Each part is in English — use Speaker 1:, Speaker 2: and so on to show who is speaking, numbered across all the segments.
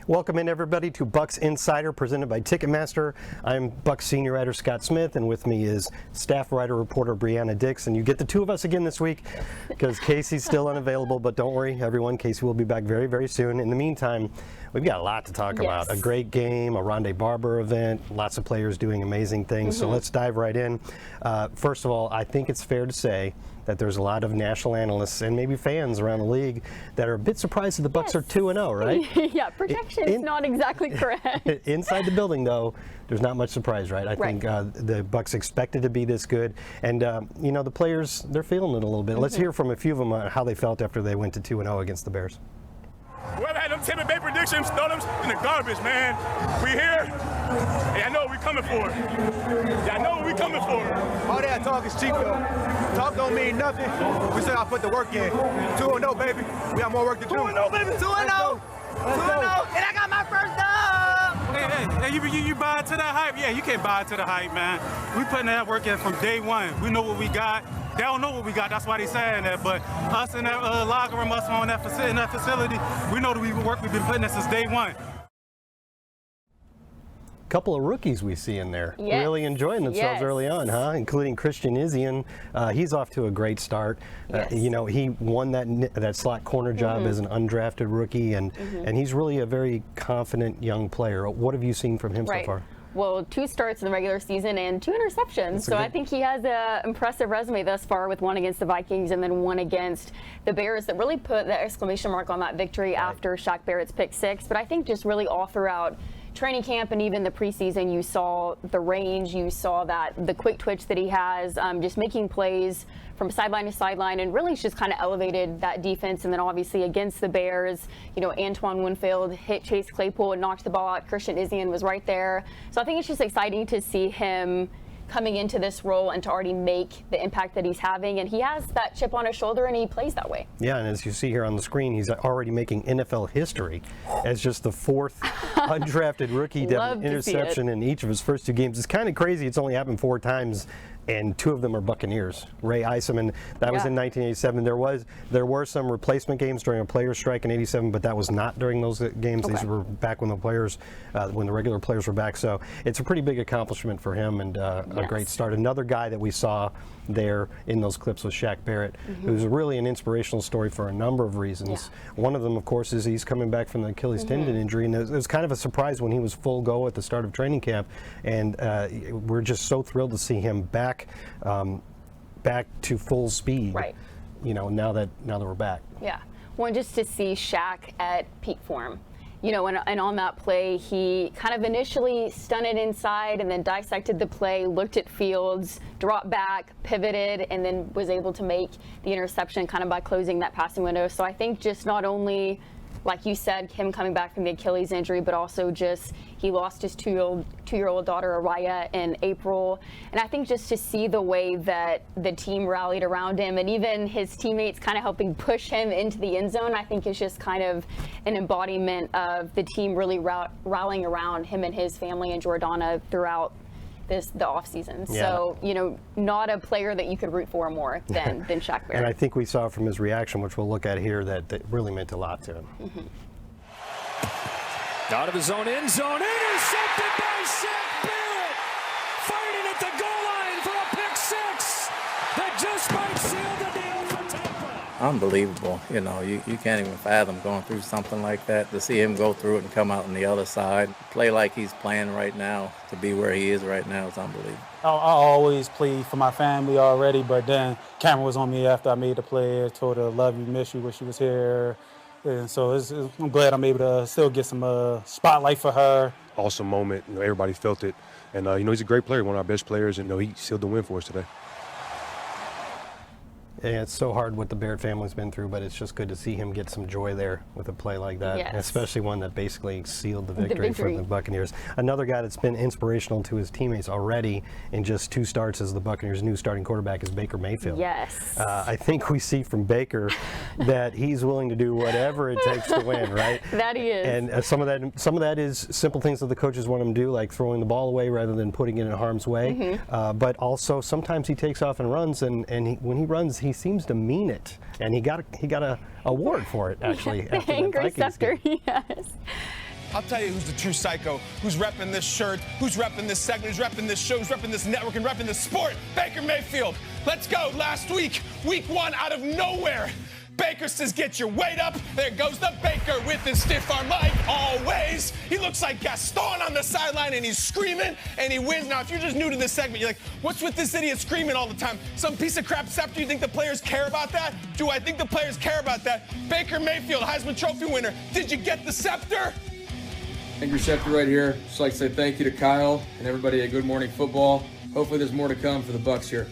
Speaker 1: Welcome in, everybody, to Bucs Insider, presented by Ticketmaster. I'm Bucs senior writer Scott Smith, and with me is staff writer reporter Brianna Dixon. You get the two of us again this week because Casey's still unavailable, but don't worry, everyone. Casey will be back very, very soon. In the meantime, we've got a lot to talk about. A great game, a Ronde Barber event, lots of players doing amazing things. So let's dive right in. First of all, I think it's fair to say that there's a lot of national analysts and maybe fans around the league that are a bit surprised that the Bucs are 2-0, right?
Speaker 2: Yeah, projection's not exactly correct.
Speaker 1: Inside the building, though, there's not much surprise, right? I think the Bucs expected to be this good, and you know, the players, they're feeling it a little bit. Let's hear from a few of them on how they felt after they went to 2-0 against the Bears.
Speaker 3: Whoever had them Tampa Bay predictions, throw them in the garbage, man. We here. Hey, I know what we coming for. Yeah, I know what we coming for.
Speaker 4: All that talk is cheap, though. Talk don't mean nothing. We said I put the work in. 2-0, baby. We got more work to do.
Speaker 3: 2-0, baby.
Speaker 4: 2-0. 2-0. And I got my first dub.
Speaker 5: Hey, you buy into that hype? Yeah, you can't buy into the hype, man. We putting that work in from day one. We know what we got. They don't know what we got. That's why they saying that. But us in that locker room, us in that facility, we know the work we've been putting in since day one.
Speaker 1: Couple of rookies we see in there really enjoying themselves early on, huh? Including Christian Izien. He's off to a great start. You know, he won that slot corner job as an undrafted rookie, and he's really a very confident young player. What have you seen from him so far?
Speaker 2: Well, 2 starts in the regular season and 2 interceptions. So I think he has an impressive resume thus far, with 1 against the Vikings and then 1 against the Bears, that really put the exclamation mark on that victory after Shaq Barrett's pick 6. But I think just really all throughout training camp and even the preseason, you saw the range, you saw the quick twitch that he has, just making plays from sideline to sideline, and really just kind of elevated that defense. And then obviously against the Bears, you know, Antoine Winfield hit Chase Claypool and knocked the ball out. Christian Izien was right there. So I think it's just exciting to see him coming into this role and to already make the impact that he's having, and he has that chip on his shoulder and he plays that way.
Speaker 1: Yeah, and as you see here on the screen, he's already making NFL history as just the 4th undrafted rookie to have an interception in each of his first 2 games. It's kind of crazy. It's only happened 4 times, and 2 of them are Buccaneers. Ray Iseman, that was in 1987. There were some replacement games during a players' strike in '87, but that was not during those games. These were back when the regular players were back. So it's a pretty big accomplishment for him, and a great start. Another guy that we saw there in those clips was Shaq Barrett, who's really an inspirational story for a number of reasons. One of them, of course, is he's coming back from the Achilles tendon injury, and it was kind of a surprise when he was full go at the start of training camp, and we're just so thrilled to see him back to full speed. You know, now that we're back.
Speaker 2: Yeah, well, just to see Shaq at peak form. You know, and on that play, he kind of initially stunted inside and then dissected the play, looked at Fields, dropped back, pivoted, and then was able to make the interception kind of by closing that passing window. So I think just not only, like you said, him coming back from the Achilles injury, but also just he lost his two-year-old daughter, Araya, in April. And I think just to see the way that the team rallied around him, and even his teammates kind of helping push him into the end zone, I think is just kind of an embodiment of the team really rallying around him and his family and Jordana throughout the off season. So, you know, not a player that you could root for more than Shaq Barrett.
Speaker 1: And I think we saw from his reaction, which we'll look at here, that really meant a lot to him.
Speaker 6: Out of his own end zone, intercepted by Shaq Barrett, fighting at the goal line for a pick 6 that just might seal the deal for Tampa.
Speaker 7: Unbelievable. You know, you can't even fathom going through something like that. To see him go through it and come out on the other side, play like he's playing right now, to be where he is right now is unbelievable.
Speaker 8: I always plead for my family already, but then camera was on me after I made the play. I told her, love you, miss you, wish she was here. And so I'm glad I'm able to still get some spotlight for her.
Speaker 9: Awesome moment. You know, everybody felt it. And, you know, he's a great player, one of our best players, and, you know, he sealed the win for us today.
Speaker 1: Yeah, it's so hard what the Barrett family's been through, but it's just good to see him get some joy there with a play like that, especially one that basically sealed the victory for the Buccaneers. Another guy that's been inspirational to his teammates already in just 2 starts as the Buccaneers' new starting quarterback is Baker Mayfield. I think we see from Baker that he's willing to do whatever it takes to win, right?
Speaker 2: That he is.
Speaker 1: And some of that is simple things that the coaches want him to do, like throwing the ball away rather than putting it in harm's way. But also sometimes he takes off and runs, and when he runs, he seems to mean it, and he got a award for it, actually.
Speaker 2: The angry scepter, yes.
Speaker 10: I'll tell you who's the true psycho, who's repping this shirt, who's repping this segment, who's repping this show, who's repping this network, and repping this sport. Baker Mayfield. Let's go. Last week, week 1, out of nowhere, Baker says, get your weight up. There goes the Baker with his stiff arm like always. He looks like Gaston on the sideline, and he's screaming, and he wins. Now, if you're just new to this segment, you're like, what's with this idiot screaming all the time? Some piece of crap scepter? You think the players care about that? Do I think the players care about that? Baker Mayfield, Heisman Trophy winner. Did you get the scepter?
Speaker 11: Angry Scepter right here. Just like to say thank you to Kyle and everybody at Good Morning Football. Hopefully there's more to come for the Bucs here.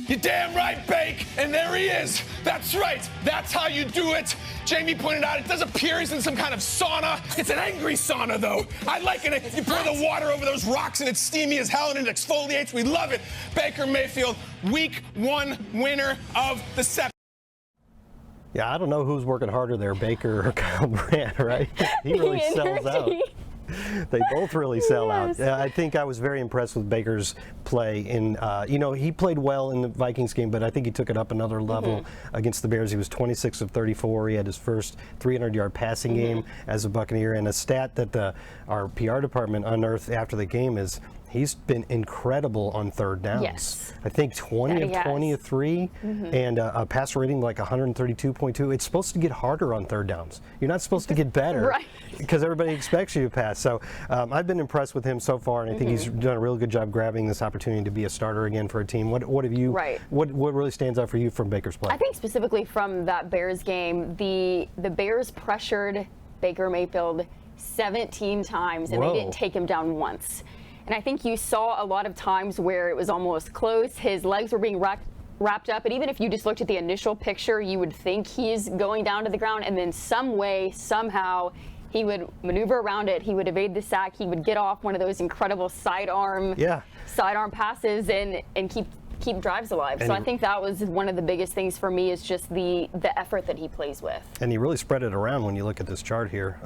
Speaker 10: You're damn right, Bake, and there he is. That's right. That's how you do it. Jamie pointed out it does appear he's in some kind of sauna. It's an angry sauna, though. I like it. You pour the water over those rocks, and it's steamy as hell, and it exfoliates. We love it. Baker Mayfield, week 1 winner of the scepter.
Speaker 1: Yeah, I don't know who's working harder there, Baker or Kyle Brandt, right? He really sells out. They both really sell out. I think I was very impressed with Baker's play. He played well in the Vikings game, but I think he took it up another level against the Bears. He was 26 of 34. He had his first 300-yard passing game as a Buccaneer. And a stat that our PR department unearthed after the game is he's been incredible on third downs.
Speaker 2: Yes.
Speaker 1: I think 20 of 23 and a passer rating like 132.2. It's supposed to get harder on third downs. You're not supposed to get better because everybody expects you to pass. So I've been impressed with him so far, and I think he's done a really good job grabbing this opportunity to be a starter again for a team. What have you? What really stands out for you from Baker's play?
Speaker 2: I think specifically from that Bears game, the Bears pressured Baker Mayfield 17 times, and they didn't take him down once. And I think you saw a lot of times where it was almost close. His legs were being wrapped up. And even if you just looked at the initial picture, you would think he's going down to the ground. And then some way, somehow, he would maneuver around it. He would evade the sack. He would get off one of those incredible sidearm passes and keep drives alive. So I think that was one of the biggest things for me, is just the effort that he plays with.
Speaker 1: And he really spread it around when you look at this chart here.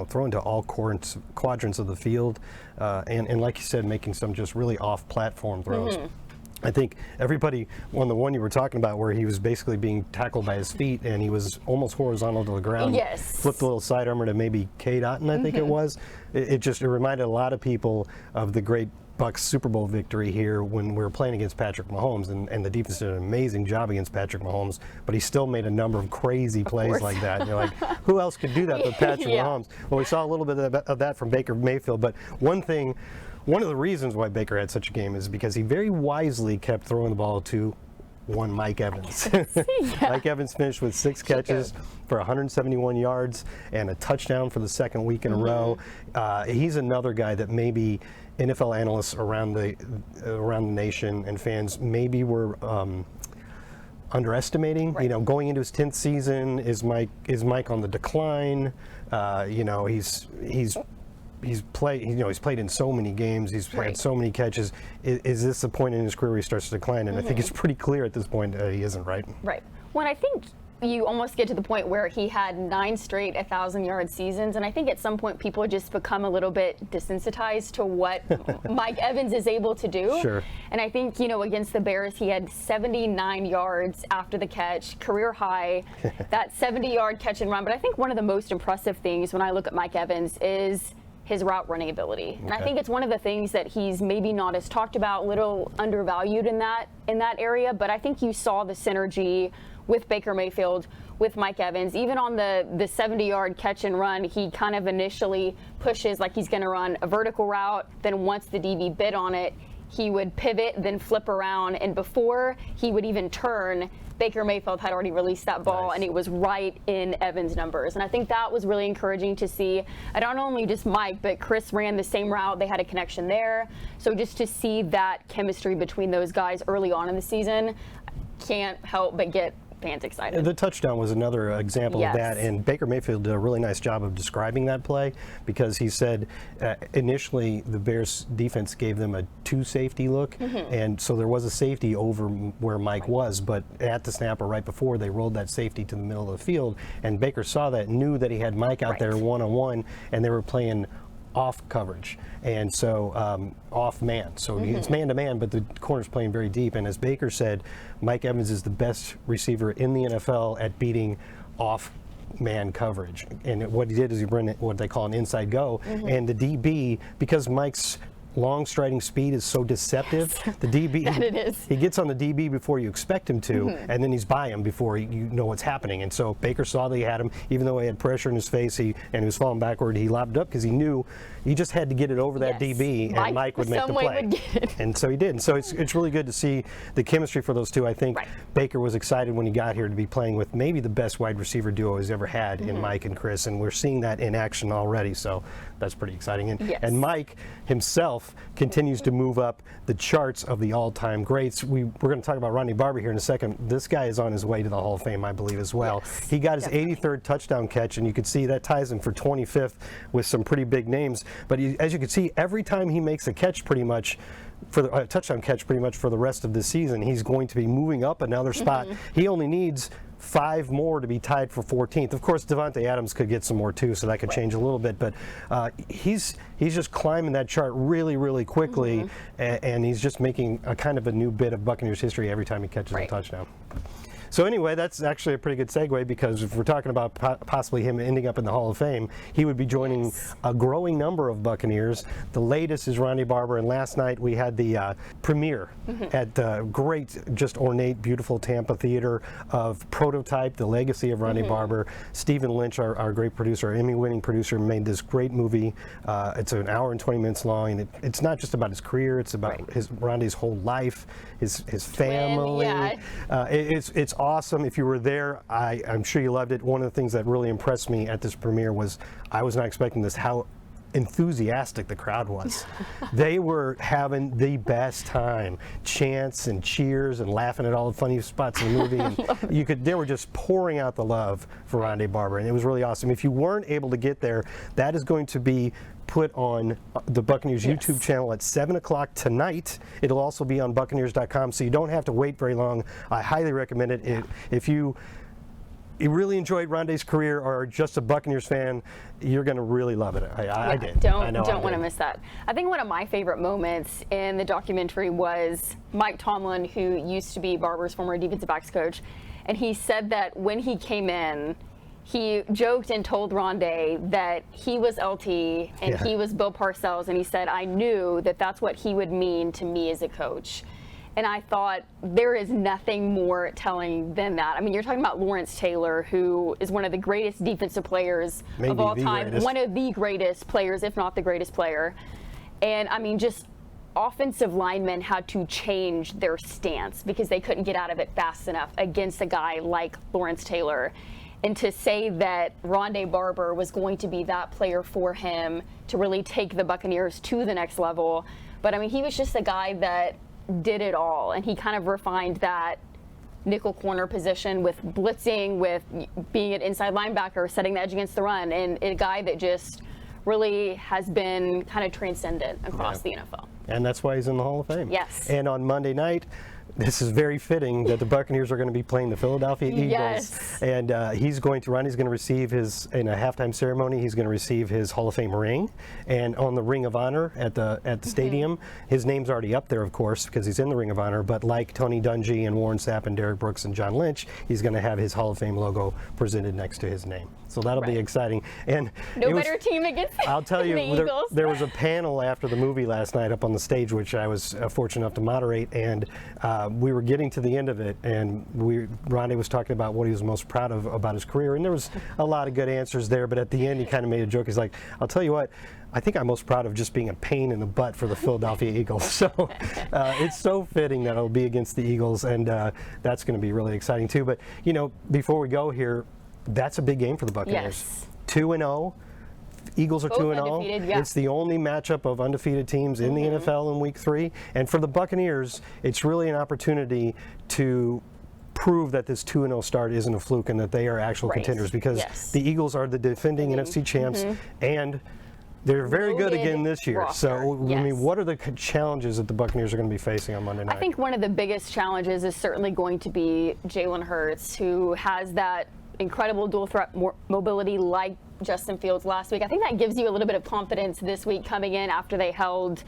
Speaker 1: Throwing to all quadrants of the field, and like you said, making some just really off-platform throws. I think everybody on the one you were talking about where he was basically being tackled by his feet and he was almost horizontal to the ground. Flipped a little side armor to maybe K. Dotton, I think it was. It reminded a lot of people of the great Bucs Super Bowl victory here when we were playing against Patrick Mahomes, and the defense did an amazing job against Patrick Mahomes, but he still made a number of crazy plays like that. And you're like, who else could do that but Patrick Mahomes? Well, we saw a little bit of that from Baker Mayfield, but one of the reasons why Baker had such a game is because he very wisely kept throwing the ball to one Mike Evans. Mike Evans finished with 6 catches for 171 yards and a touchdown for the second week in a row. He's another guy that maybe NFL analysts around the nation and fans maybe were underestimating. Going into his 10th season, is Mike on the decline? He's played in so many games. He's had so many catches. Is this the point in his career where he starts to decline? And I think it's pretty clear at this point he isn't, right? Right.
Speaker 2: Well, I think you almost get to the point where he had 9 straight 1,000-yard seasons, and I think at some point people just become a little bit desensitized to what Mike Evans is able to do.
Speaker 1: Sure.
Speaker 2: And I think, against the Bears, he had 79 yards after the catch, career high, that 70-yard catch and run. But I think one of the most impressive things when I look at Mike Evans is his route running ability. And I think it's one of the things that he's maybe not as talked about, little undervalued in that area, but I think you saw the synergy with Baker Mayfield, with Mike Evans. Even on the 70-yard catch and run, he kind of initially pushes like he's going to run a vertical route. Then once the DB bid on it, he would pivot, then flip around. And before he would even turn, Baker Mayfield had already released that ball, and it was right in Evans' numbers. And I think that was really encouraging to see. And not only just Mike, but Chris ran the same route. They had a connection there. So just to see that chemistry between those guys early on in the season, can't help but get fans excited.
Speaker 1: The touchdown was another example of that, and Baker Mayfield did a really nice job of describing that play, because he said initially the Bears defense gave them a 2 safety look, and so there was a safety over where Mike was, but at the snap or right before, they rolled that safety to the middle of the field, and Baker saw that, knew that he had Mike out there one-on-one, and they were playing off coverage, and so off man. So it's man-to-man, but the corner's playing very deep. And as Baker said, Mike Evans is the best receiver in the NFL at beating off man coverage. And what he did is he ran what they call an inside go. And the DB, because Mike's long striding speed is so deceptive, the DB,
Speaker 2: that it is.
Speaker 1: he gets on the DB before you expect him to, and then he's by him before you know what's happening. And so Baker saw that he had him, even though he had pressure in his face, and he was falling backward, he lobbed up because he knew he just had to get it over that DB, and Mike would make the play. And so he did. And so it's really good to see the chemistry for those two. I think Baker was excited when he got here to be playing with maybe the best wide receiver duo he's ever had in Mike and Chris, and we're seeing that in action already. So that's pretty exciting. And Mike himself continues to move up the charts of the all-time greats. We're going to talk about Ronde Barber here in a second. This guy is on his way to the Hall of Fame, I believe, as well. He got his 83rd touchdown catch, and you can see that ties him for 25th with some pretty big names. But as you can see, every time he makes a catch, pretty much, for the touchdown catch, pretty much for the rest of the season, he's going to be moving up another spot. He only needs 5 more to be tied for 14th. Of course, Devontae Adams could get some more too, so that could change a little bit. But he's just climbing that chart really, really quickly, and he's just making a kind of a new bit of Buccaneers history every time he catches a touchdown. So anyway, that's actually a pretty good segue, because if we're talking about possibly him ending up in the Hall of Fame, he would be joining a growing number of Buccaneers. The latest is Ronde Barber, and last night we had the premiere at the great, just ornate, beautiful Tampa Theater of Prototype, the Legacy of Rondé Barber. Stephen Lynch, our great producer, our Emmy-winning producer, made this great movie. It's an hour and 20 minutes long, and it's not just about his career, it's about Rondé's whole life, his family. It's awesome. If you were there, I'm sure you loved it. One of the things that really impressed me at this premiere was I was not expecting this, how enthusiastic the crowd was. They were having the best time. Chants and cheers and laughing at all the funny spots in the movie. And they were just pouring out the love for Ronde Barber, and it was really awesome. If you weren't able to get there, that is going to be put on the Buccaneers YouTube channel at 7 o'clock tonight. It'll also be on Buccaneers.com, so you don't have to wait very long. I highly recommend it. If you really enjoyed Rondé's career or are just a Buccaneers fan, you're going to really love it. I did.
Speaker 2: Don't want to miss that. I think one of my favorite moments in the documentary was Mike Tomlin, who used to be Barber's former defensive backs coach, and he said that when he came in, he joked and told Rondé that he was LT and he was Bill Parcells, and he said, I knew that that's what he would mean to me as a coach. And I thought, there is nothing more telling than that. I mean, you're talking about Lawrence Taylor, who is one of the greatest defensive players of all time, one of the greatest players, if not the greatest player. And I mean, just offensive linemen had to change their stance because they couldn't get out of it fast enough against a guy like Lawrence Taylor. And to say that Ronde Barber was going to be that player for him to really take the Buccaneers to the next level. But I mean, he was just a guy that did it all, and he kind of refined that nickel corner position with blitzing, with being an inside linebacker, setting the edge against the run, and a guy that just really has been kind of transcendent across the NFL.
Speaker 1: And that's why he's in the Hall of Fame.
Speaker 2: Yes.
Speaker 1: And on Monday night, this is very fitting that the Buccaneers are going to be playing the Philadelphia Eagles. And Ronnie's going to receive his, in a halftime ceremony, he's going to receive his Hall of Fame ring. And on the Ring of Honor at the stadium, his name's already up there, of course, because he's in the Ring of Honor. But like Tony Dungy and Warren Sapp and Derek Brooks and John Lynch, he's going to have his Hall of Fame logo presented next to his name. So that'll be exciting. And
Speaker 2: no better team against
Speaker 1: I'll tell you,
Speaker 2: the Eagles.
Speaker 1: There was a panel after the movie last night up on the stage, which I was fortunate enough to moderate, and we were getting to the end of it, and Ronde was talking about what he was most proud of about his career, and there was a lot of good answers there, but at the end he kind of made a joke. He's like, I'll tell you what, I think I'm most proud of just being a pain in the butt for the Philadelphia Eagles. So it's so fitting that it'll be against the Eagles, and that's going to be really exciting too. But, you know, before we go here, that's a big game for the Buccaneers. 2-0. Eagles are 2-0. It's the only matchup of undefeated teams in the NFL in Week 3. And for the Buccaneers, it's really an opportunity to prove that this 2-0 start isn't a fluke and that they are actual contenders, because the Eagles are the defending NFC champs, and they're very good again this year. So, I mean, what are the challenges that the Buccaneers are going to be facing on Monday night?
Speaker 2: I think one of the biggest challenges is certainly going to be Jalen Hurts, who has that incredible dual threat mobility like Justin Fields last week. I think that gives you a little bit of confidence this week coming in after they held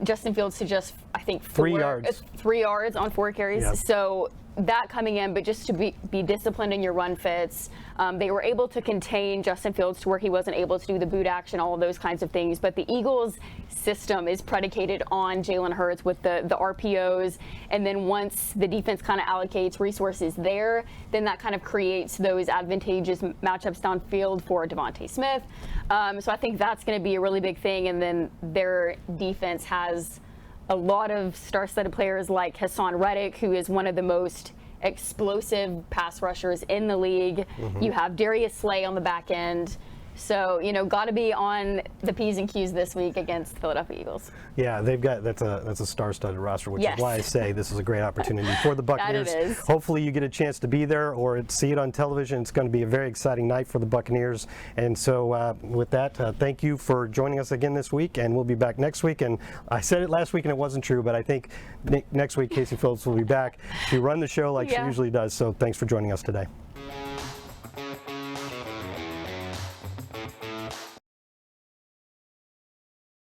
Speaker 2: Justin Fields to just, I think,
Speaker 1: 3 yards.
Speaker 2: 3 yards on 4 carries. So that coming in, but just to be disciplined in your run fits. They were able to contain Justin Fields to where he wasn't able to do the boot action, all of those kinds of things. But the Eagles' system is predicated on Jalen Hurts with the RPOs. And then once the defense kind of allocates resources there, then that kind of creates those advantageous matchups downfield for Devontae Smith. So I think that's going to be a really big thing. And then their defense has a lot of star-studded players like Hassan Reddick, who is one of the most explosive pass rushers in the league. You have Darius Slay on the back end. So, got to be on the P's and Q's this week against the Philadelphia Eagles.
Speaker 1: Yeah, that's a star-studded roster, which
Speaker 2: Yes.
Speaker 1: is why I say this is a great opportunity for the Buccaneers.
Speaker 2: That it is.
Speaker 1: Hopefully you get a chance to be there or see it on television. It's going to be a very exciting night for the Buccaneers. And so with that, thank you for joining us again this week, and we'll be back next week. And I said it last week and it wasn't true, but I think next week Casey Phillips will be back to run the show like she usually does. So thanks for joining us today.